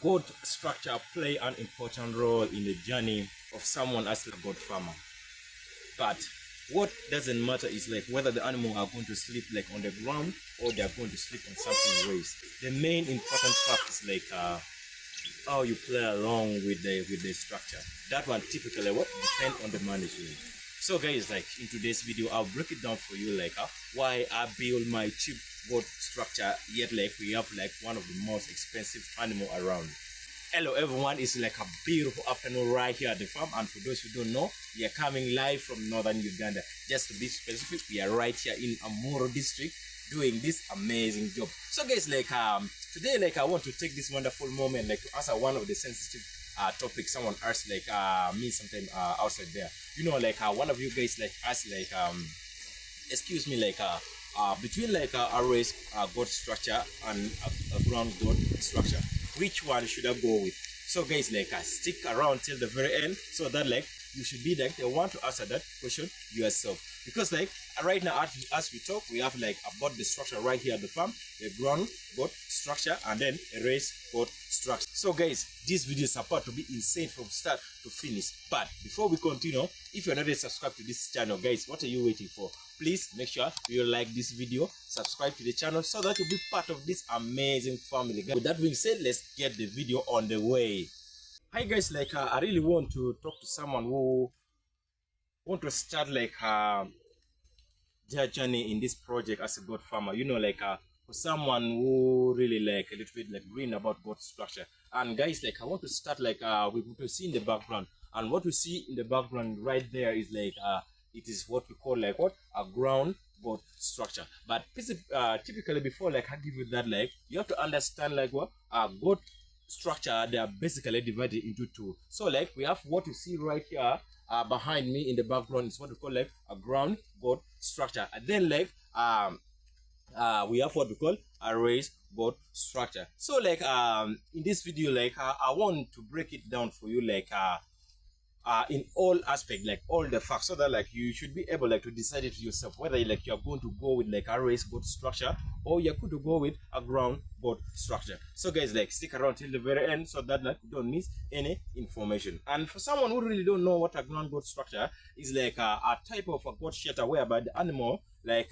goat structure play an important role in the journey of someone as a goat farmer. But what doesn't matter is like whether the animal are going to sleep like on the ground or they are going to sleep on something raised. The main important fact is like how you play along with the structure. That one typically what depend on the management. So guys, like in today's video, I'll break it down for you like why I build my cheap goat structure, yet like we have like one of the most expensive animal around. Hello everyone, it's like a beautiful afternoon right here at the farm, and for those who don't know, we are coming live from northern Uganda. Just to be specific, we are right here in Mulutu district doing this amazing job. So guys, like today like I want to take this wonderful moment like to answer one of the sensitive topics someone asked like me sometime outside there. You know, like one of you guys like asked like excuse me, like between like a raised goat structure and a ground goat structure, which one should I go with? So guys, like stick around till the very end so that like you should be like the one to answer that question yourself, because like right now as we talk, we have like about the structure right here at the farm, the ground goat structure and then a raised goat structure. So guys, this video is about to be insane from start to finish. But before we continue, if you're not yet subscribed to this channel, guys, what are you waiting for? Please make sure you like this video, subscribe to the channel so that you'll be part of this amazing family. With that being said, let's get the video on the way. Hi guys, like I really want to talk to someone who want to start like their journey in this project as a goat farmer. You know, like for someone who really like a little bit like green about goat structure. And guys, like I want to start like we to see in the background, and what we see in the background right there is like it is what we call like what a ground goat structure. But typically before like I give you that, like you have to understand like what a goat structure, they are basically divided into two. So like we have what you see right here behind me in the background is what we call like a ground goat structure, and then like we have what we call a raised goat structure. So like in this video, like I want to break it down for you like in all aspects, like all the facts, so that like you should be able like to decide it yourself whether like you're going to go with like a raised goat structure or you're going to go with a ground goat structure. So guys, like stick around till the very end so that like you don't miss any information. And for someone who really don't know what a ground goat structure is, like a type of a goat shelter whereby the animal like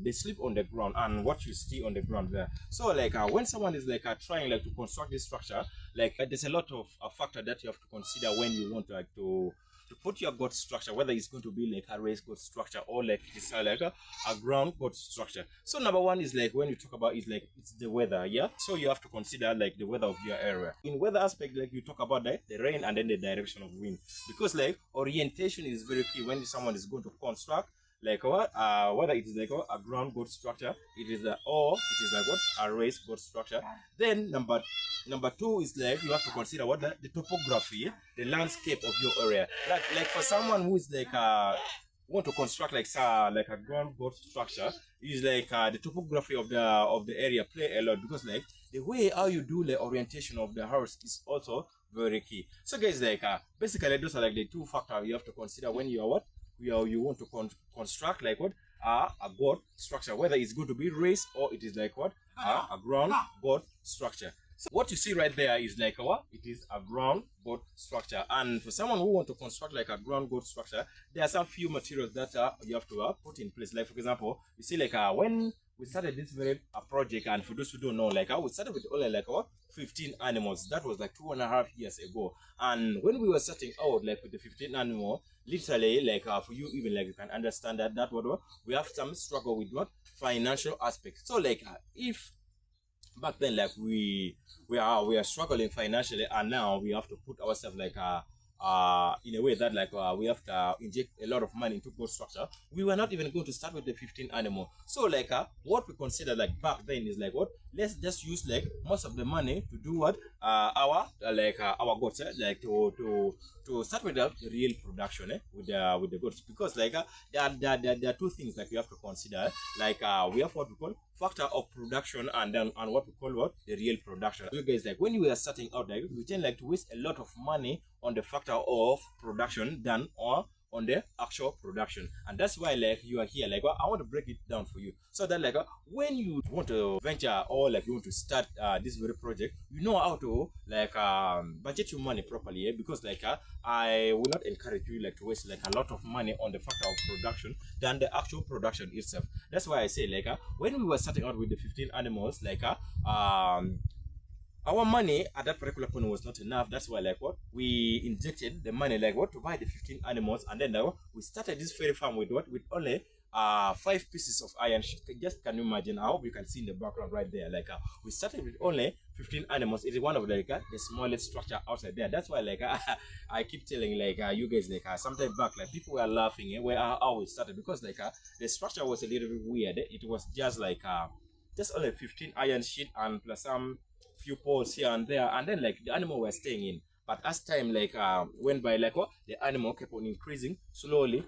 they sleep on the ground and what you see on the ground there. So like when someone is like trying like to construct this structure, like there's a lot of factor that you have to consider when you want like to put your goat structure, whether it's going to be like a raised goat structure or like it's like a ground goat structure. So number one is like when you talk about is like it's the weather. Yeah, so you have to consider like the weather of your area. In weather aspect, like you talk about the rain and then the direction of wind, because like orientation is very key when someone is going to construct like what whether it is like a ground goat structure, it is or it is like what a raised goat structure. Then number two is like you have to consider what the topography, the landscape of your area. Like for someone who is like want to construct like a ground goat structure, is like the topography of the area play a lot, because like the way how you do the orientation of the house is also very key. So guys, like basically those are like the two factors you have to consider when you are what you want to construct like what a goat structure, whether it's going to be raised or it is like what a ground goat structure. So what you see right there is like what it is a ground goat structure. And for someone who want to construct like a ground goat structure, there are some few materials that you have to put in place. Like for example, you see like when we started this very project, and for those who don't know, like we started with only like 15 animals. That was like 2.5 years ago. And when we were starting out like with the 15 animal, literally like for you even like you can understand that what we have some struggle with what financial aspects. So like if back then like we are struggling financially, and now we have to put ourselves like in a way that like we have to inject a lot of money into goat structure, we were not even going to start with the 15 animal. So like what we consider like back then is like what, let's just use like most of the money to do what our goats like to start with the real production with the goats, because like there are two things that you have to consider. Like we have what we call factor of production and what we call what the real production. So guys, like when we are starting out, like we tend like to waste a lot of money on the factor of production than on on the actual production. And that's why like you are here, like I want to break it down for you, so that like when you want to venture or like you want to start this very project, you know how to like budget your money properly, because like I will not encourage you like to waste like a lot of money on the factor of production than the actual production itself. That's why I say like when we were starting out with the 15 animals, like our money at that particular point was not enough. That's why like we injected the money like to buy the 15 animals, and then we started this fairy farm with with only 5 pieces of iron sheet. Just can you imagine? I hope you can see in the background right there, like we started with only 15 animals. It is one of like the smallest structure outside there. That's why like I keep telling like you guys like sometime back like people were laughing where how we started, because like the structure was a little bit weird. It was just like just only 15 iron sheet and plus some few poles here and there, and then like the animal were staying in. But as time like went by, like the animal kept on increasing slowly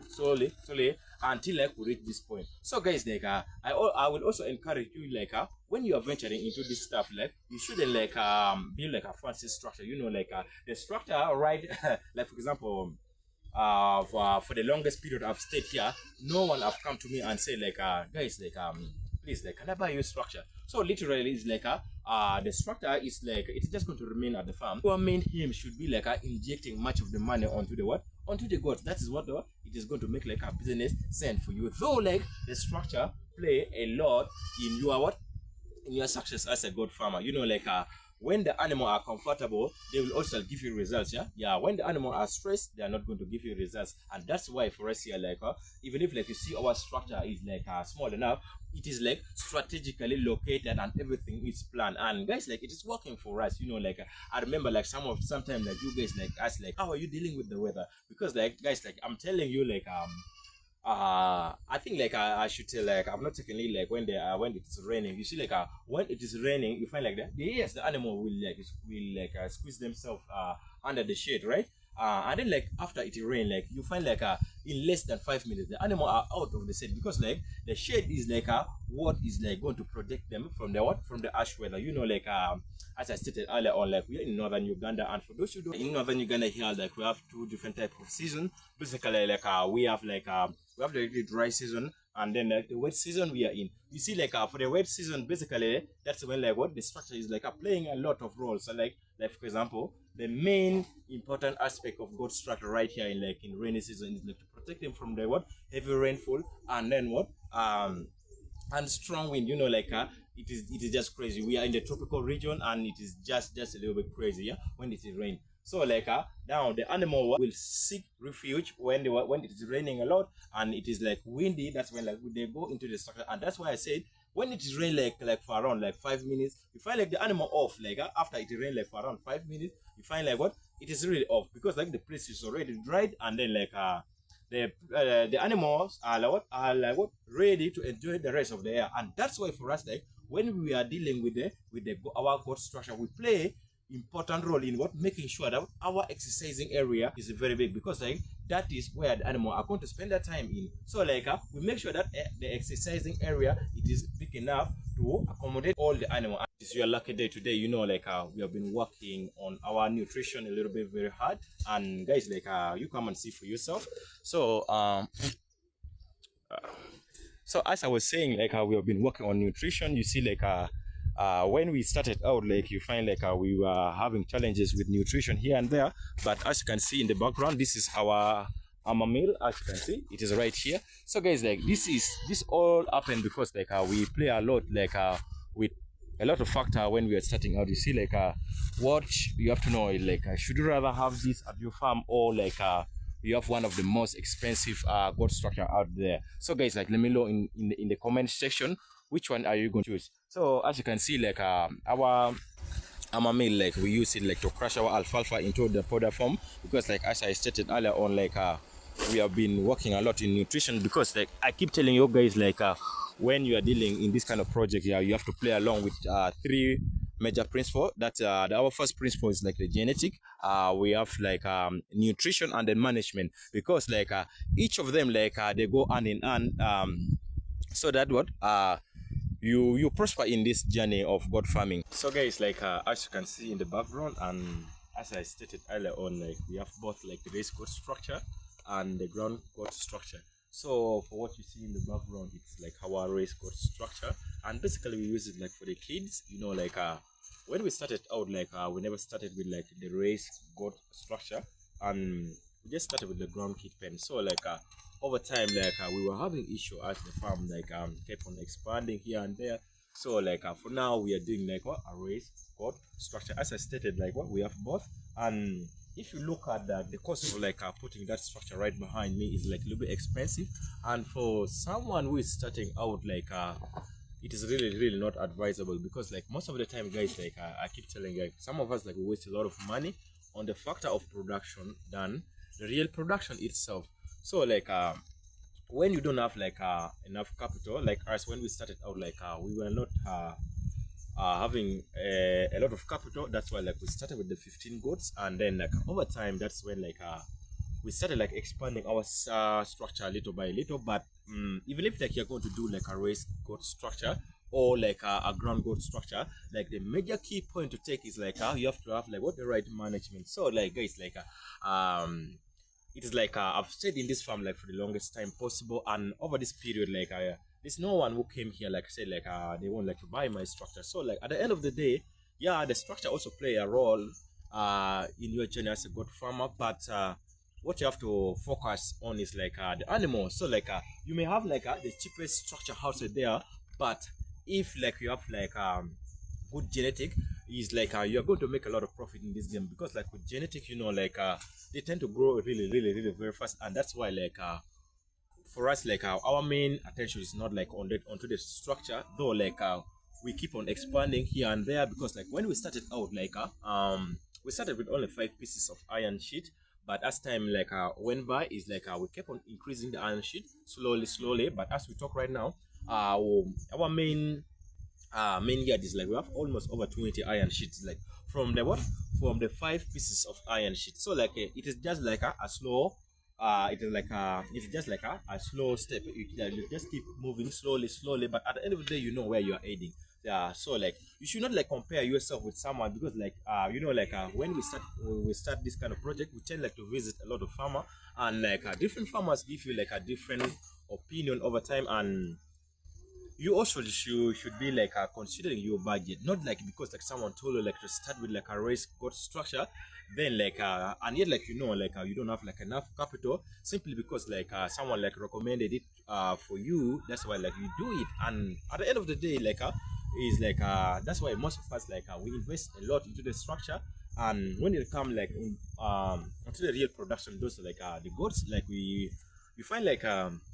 until like we reach this point. So guys, like I will also encourage you like when you are venturing into this stuff, like you shouldn't like build like a fancy structure, you know, like the structure, right? Like for example, for the longest period I've stayed here, no one have come to me and say like guys, like please, like can I buy your structure? So literally it's like the structure is like it's just going to remain at the farm. Our main aim should be like injecting much of the money onto the onto the goats. That is what it is going to make like a business sense for you. Though like the structure play a lot in your in your success as a goat farmer. You know, like when the animal are comfortable, they will also give you results. Yeah, when the animal are stressed, they are not going to give you results. And that's why for us here, like even if like you see our structure is like small enough, it is like strategically located and everything is planned. And guys, like it is working for us. You know, like I remember like sometimes like you guys like ask like how are you dealing with the weather? Because like guys, like I'm telling you like I think like I should tell like I'm not taking it like when it is raining. You see like when it is raining, you find like that yes, the animal will like squeeze themselves under the shade, right? And then like after it rain, like you find like in less than 5 minutes the animal are out of the shade, because like the shade is like what is like going to protect them from the from the harsh weather. You know, like as I stated earlier on, like we are in northern Uganda, and for those who don't, in northern Uganda here, like we have 2 different types of season. Basically, like we have the dry season, and then like the wet season we are in. You see, like for the wet season, basically that's when like the structure is like playing a lot of roles. So like for example, the main important aspect of goat structure right here in rainy season is like to protect them from the heavy rainfall, and then and strong wind. You know, like it is just crazy. We are in the tropical region, and it is just a little bit crazy, when it is rain. So like now the animal will seek refuge when it is raining a lot and it is like windy. That's when like they go into the structure. And that's why I said when it is rain like for around like 5 minutes, you find like the animal off. Like after it rain like for around 5 minutes, you find like it is really off, because like the place is already dried, and then like the animals are like ready to enjoy the rest of the year. And that's why for us, like when we are dealing with our goat structure, we play important role in making sure that our exercising area is very big, because like that is where the animal are going to spend their time in. So like we make sure that the exercising area it is big enough to accommodate all the animal. It's your lucky day today. You know, like we have been working on our nutrition a little bit very hard, and guys, like you come and see for yourself. So so as I was saying, like we have been working on nutrition. You see, like when we started out, like you find like we were having challenges with nutrition here and there, but as you can see in the background, this is our meal. As you can see, it is right here. So guys, like this all happened because like we play a lot like with a lot of factor when we are starting out. You see, like what you have to know is like should you rather have this at your farm, or like you have one of the most expensive goat structure out there. So guys, like let me know in the comment section which one are you going to choose. So as you can see, like our meal, like we use it like to crush our alfalfa into the powder form, because like as I stated earlier on, like we have been working a lot in nutrition, because like I keep telling you guys, like when you are dealing in this kind of project, you have to play along with 3 major principles. That our first principle is like the genetic, we have like nutrition, and then management, because like each of them like they go hand in hand, so that you prosper in this journey of goat farming. So guys, like as you can see in the background, and as I stated earlier on, like we have both like the race goat structure and the ground goat structure. So for what you see in the background, it's like our race goat structure, and basically we use it like for the kids, you know, like when we started out, like we never started with like the race goat structure, and we just started with the ground kid pen. So like over time, like we were having issue at the farm, like kept on expanding here and there. So like for now we are doing like what a race goat structure. As I stated, like what we have both. And if you look at the cost of like putting that structure right behind me is like a little bit expensive, and for someone who is starting out, like it is really not advisable, because like most of the time, guys, like I keep telling you, like, some of us like we waste a lot of money on the factor of production than the real production itself. So like when you don't have like enough capital, like us when we started out, like we were not having a lot of capital. That's why like we started with the 15 goats, and then like over time, that's when like we started like expanding our structure little by little. But even if like you're going to do like a race goat structure or like a ground goat structure, like the major key point to take is like you have to have like what the right management. So like guys, like it is like I've stayed in this farm like for the longest time possible, and over this period, like there's no one who came here, like I said, like they won't like to buy my structure. So like at the end of the day, yeah, the structure also play a role in your journey as a goat farmer, but what you have to focus on is like the animals. So like you may have like the cheapest structure house there, but if like you have like good genetic, is like you're going to make a lot of profit in this game, because like with genetic, you know, like they tend to grow really very fast. And that's why like for us, like our main attention is not like on onto the structure, though like we keep on expanding here and there, because like when we started out, like we started with only 5 pieces of iron sheet, but as time like went by, is like we kept on increasing the iron sheet slowly. But as we talk right now, our main yard is like we have almost over 20 iron sheets, like from the what, from the 5 pieces of iron sheet. So like it is just like a slow it's just like a slow step. You just keep moving slowly, but at the end of the day, you know where you are heading. Yeah, so like you should not like compare yourself with someone, because like you know, like when we start this kind of project, we tend like to visit a lot of farmer, and like different farmers give you like a different opinion over time. And you also should be like considering your budget, not like because like someone told you like to start with like a race goat structure, then like and yet like you know, like you don't have like enough capital, simply because like someone like recommended it for you. That's why like you do it, and at the end of the day, like is like that's why most of us like we invest a lot into the structure. And when it come like into the real production, those like the goats, like we find like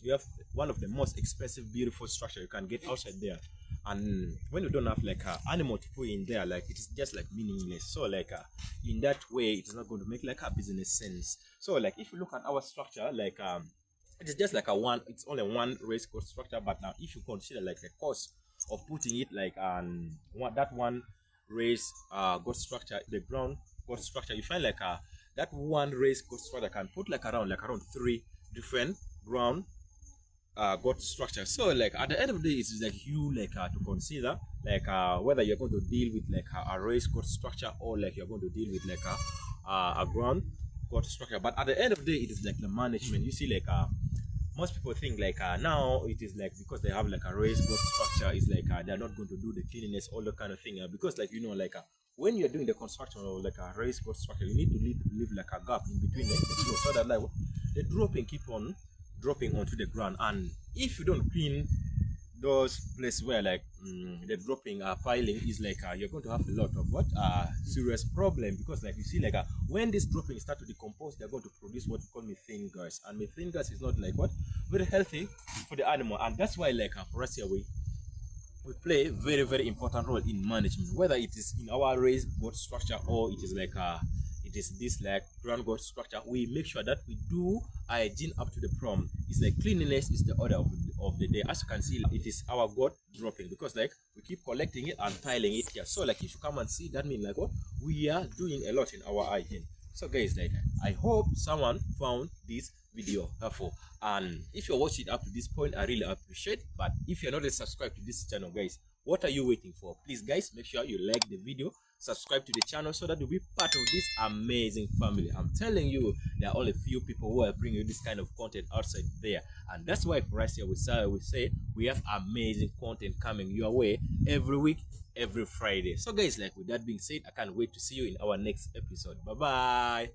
you have one of the most expensive beautiful structure you can get outside there. And when you don't have like animal to put in there, like it is just like meaningless. So like in that way, it is not going to make like a business sense. So like if you look at our structure, like it is just like it's only one race course structure. But now if you consider like the cost of putting it like that one race goat structure, the ground goat structure, you find like that one race goat structure can put like around 3 different ground goat structure. So like at the end of the day, it's like you like to consider like whether you're going to deal with like a race goat structure, or like you're going to deal with like a ground goat structure. But at the end of the day, it is like the management. You see, like most people think like now it is like because they have like a raised goat structure, is like they're not going to do the cleanliness, all the kind of thing, because like you know, like when you're doing the construction of like a raised goat structure, you need to leave like a gap in between like the floor, so that like the dropping keep on dropping onto the ground. And if you don't clean those places where like the dropping piling, is like you're going to have a lot of what serious problem, because like you see, like when this dropping start to decompose, they're going to produce what we call methane gas, and methane gas is not like what very healthy for the animal. And that's why like for us here, we play very important role in management, whether it is in our raised goat structure, or it is like it is this like ground goat structure. We make sure that we do hygiene up to the prom. It's like cleanliness is the order of the day. As you can see, it is our goat dropping, because like we keep collecting it and piling it here. So like if you come and see, that means like what we are doing a lot in our hygiene. So guys, like I hope someone found this video helpful, and if you're watching up to this point, I really appreciate. But if you're not yet subscribed to this channel, guys, what are you waiting for? Please guys, make sure you like the video, subscribe to the channel so that you'll be part of this amazing family. I'm telling you, there are only few people who are bringing you this kind of content outside there, and that's why for us here we say we have amazing content coming your way every week, every Friday. So guys, like with that being said, I can't wait to see you in our next episode. Bye bye.